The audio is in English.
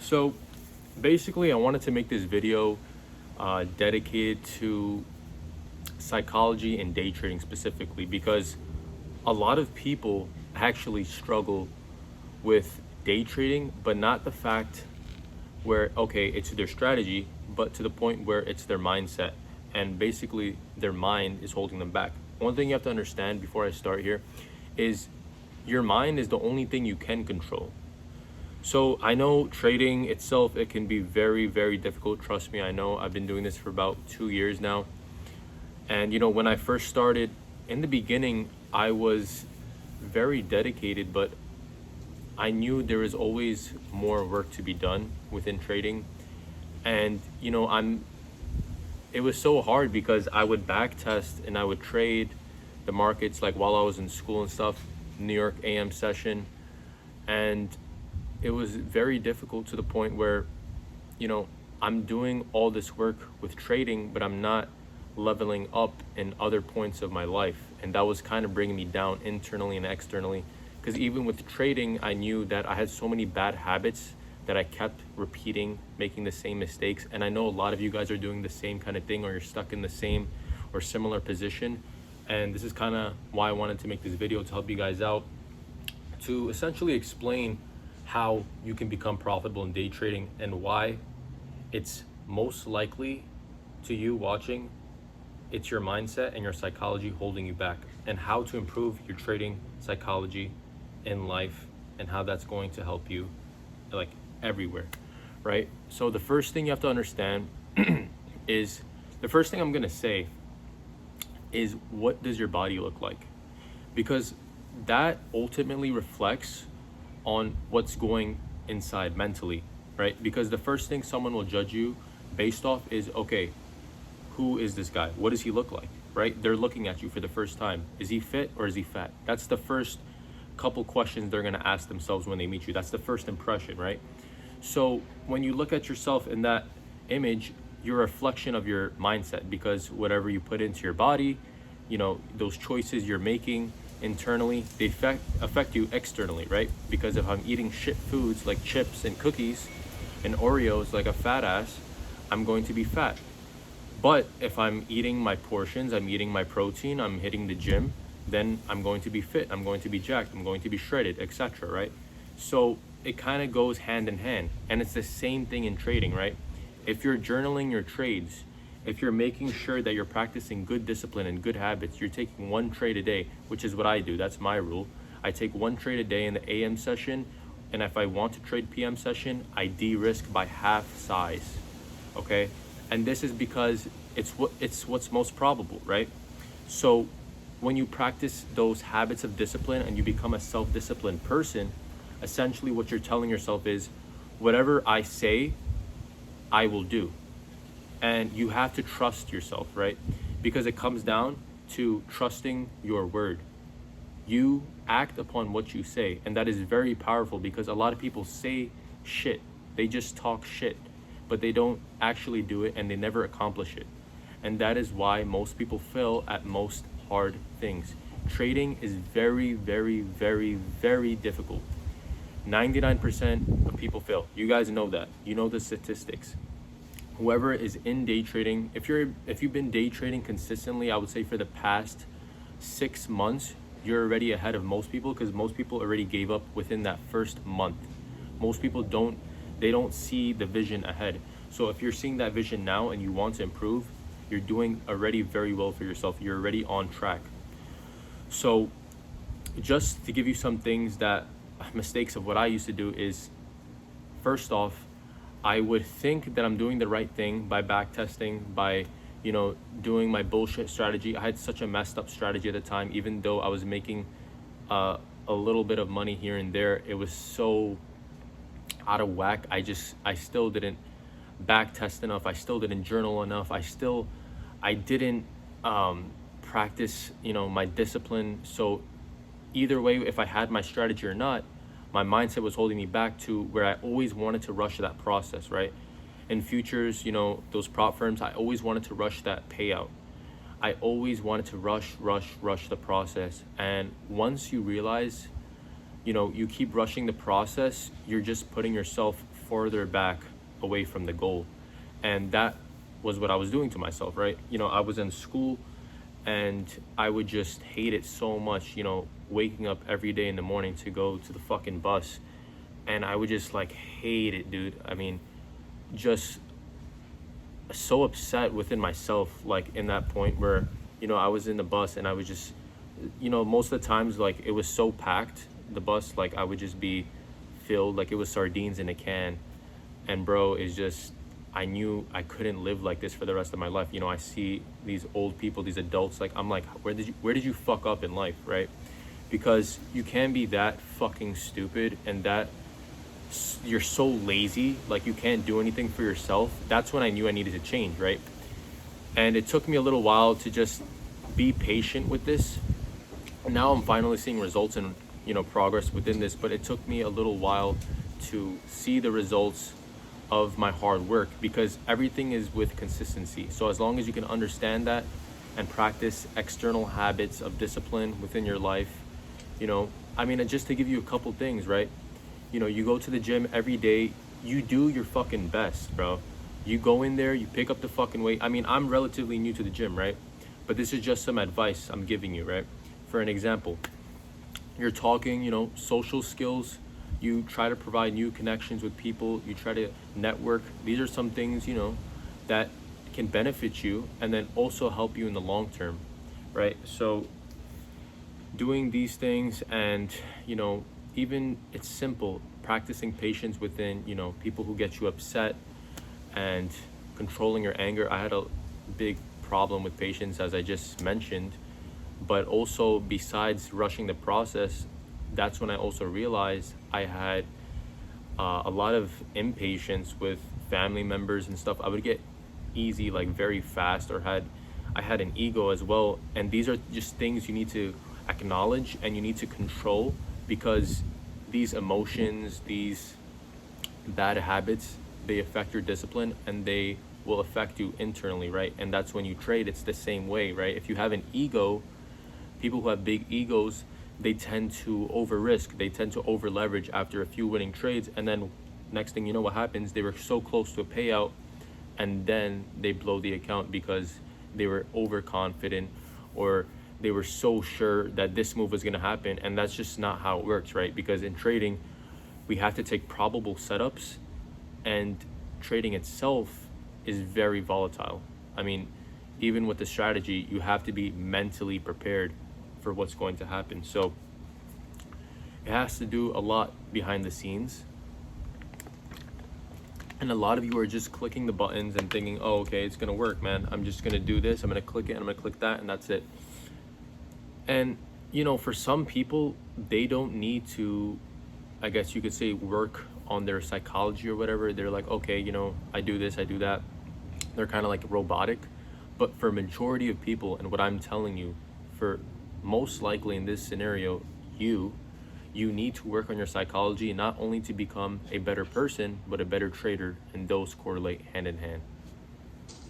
So basically, I wanted to make this video dedicated to psychology and day trading specifically because a lot of people actually struggle with day trading, but not the fact where, okay, it's their strategy, but to the point where it's their mindset. And basically, their mind is holding them back. One thing you have to understand before I start here is your mind is the only thing you can control. So I know trading itself, it can be very, very difficult. Trust me, I know. I've been doing this for about 2 years now. And when I first started, in the beginning, I was very dedicated, but I knew there was always more work to be done within trading. And it was so hard because I would back test and I would trade the markets like while I was in school and stuff, New York AM session. And it was very difficult to the point where, I'm doing all this work with trading, but I'm not leveling up in other points of my life. And that was kind of bringing me down internally and externally. Because even with trading, I knew that I had so many bad habits that I kept repeating, making the same mistakes. And I know a lot of you guys are doing the same kind of thing, or you're stuck in the same or similar position. And this is kind of why I wanted to make this video, to help you guys out, to essentially explain how you can become profitable in day trading and why it's most likely to you watching, it's your mindset and your psychology holding you back, and how to improve your trading psychology in life and how that's going to help you like everywhere, right? So the first thing you have to understand is, the first thing I'm going to say is, what does your body look like? Because that ultimately reflects on what's going inside mentally, right? Because the first thing someone will judge you based off is, okay, who is this guy? What does he look like, right? They're looking at you for the first time. Is he fit or is he fat? That's the first couple questions they're gonna ask themselves when they meet you. That's the first impression, right? So when you look at yourself in that image, you're a reflection of your mindset, because whatever you put into your body, those choices you're making internally, they affect you externally, right? Because if I'm eating shit foods like chips and cookies and Oreos like a fat ass, I'm going to be fat. But if I'm eating my portions, I'm eating my protein, I'm hitting the gym, then I'm going to be fit, I'm going to be jacked, I'm going to be shredded, etc., right? So it kind of goes hand in hand. And it's the same thing in trading, right? If you're journaling your trades, if you're making sure that you're practicing good discipline and good habits, you're taking one trade a day, which is what I do. That's my rule. I take one trade a day in the AM session, and if I want to trade PM session, I de-risk by half size, okay? And this is because it's what's most probable, right? So when you practice those habits of discipline and you become a self-disciplined person, essentially what you're telling yourself is, whatever I say, I will do. And you have to trust yourself, right? Because it comes down to trusting your word. You act upon what you say, and that is very powerful, because a lot of people say shit. They just talk shit, but they don't actually do it, and they never accomplish it. And that is why most people fail at most hard things. Trading is very, very, very, very difficult. 99% of people fail. You guys know that. You know the statistics. Whoever is in day trading, if you've been day trading consistently, I would say for the past 6 months, you're already ahead of most people, because most people already gave up within that first month. Most people don't see the vision ahead. So if you're seeing that vision now and you want to improve, you're doing already very well for yourself. You're already on track. So just to give you some things, that mistakes of what I used to do is, first off, I would think that I'm doing the right thing by back testing, by doing my bullshit strategy. I had such a messed up strategy at the time. Even though I was making a little bit of money here and there, it was so out of whack. I still didn't back test enough. I still didn't journal enough. I didn't practice my discipline. So either way, if I had my strategy or not, my mindset was holding me back to where I always wanted to rush that process, right? In futures, those prop firms, I always wanted to rush that payout. I always wanted to rush the process. And once you realize, you keep rushing the process, you're just putting yourself farther back away from the goal. And that was what I was doing to myself, right? I was in school and I would just hate it so much, waking up every day in the morning to go to the fucking bus. And I would just like hate it, dude. I mean, just so upset within myself, like in that point where, I was in the bus and I was just, most of the times, like it was so packed, the bus, like I would just be filled, like it was sardines in a can. And bro, it's just, I knew I couldn't live like this for the rest of my life. I see these old people, these adults, like I'm like, where did you fuck up in life, right? Because you can be that fucking stupid and that you're so lazy, like you can't do anything for yourself. That's when I knew I needed to change, right? And it took me a little while to just be patient with this. Now I'm finally seeing results and progress within this, but it took me a little while to see the results of my hard work, because everything is with consistency. So as long as you can understand that and practice external habits of discipline within your life, just to give you a couple things, right? You go to the gym every day, you do your fucking best, bro. You go in there, you pick up the fucking weight. I mean, I'm relatively new to the gym, right? But this is just some advice I'm giving you, right? For an example, you're talking, social skills. You try to provide new connections with people. You try to network. These are some things, that can benefit you and then also help you in the long term, right? So doing these things and, even it's simple, practicing patience within, people who get you upset and controlling your anger. I had a big problem with patience, as I just mentioned, but also besides rushing the process, that's when I also realized I had a lot of impatience with family members and stuff. I would get easy, like very fast, or I had an ego as well. And these are just things you need to acknowledge and you need to control, because these emotions, these bad habits, they affect your discipline and they will affect you internally, right? And that's when you trade, it's the same way, right? If you have an ego, people who have big egos, they tend to over risk, they tend to over leverage after a few winning trades, and then next thing you know, what happens, they were so close to a payout and then they blow the account because they were overconfident, or they were so sure that this move was going to happen. And that's just not how it works, right? Because in trading, we have to take probable setups, and trading itself is very volatile. I mean, even with the strategy, you have to be mentally prepared for what's going to happen. So it has to do a lot behind the scenes. And a lot of you are just clicking the buttons and thinking, oh, okay, it's going to work, man. I'm just going to do this. I'm going to click it and I'm going to click that, and that's it. And, for some people, they don't need to, I guess you could say, work on their psychology or whatever. They're like, okay, I do this, I do that. They're kind of like robotic. But for majority of people, and what I'm telling you, for most likely in this scenario, you need to work on your psychology, not only to become a better person, but a better trader, and those correlate hand in hand.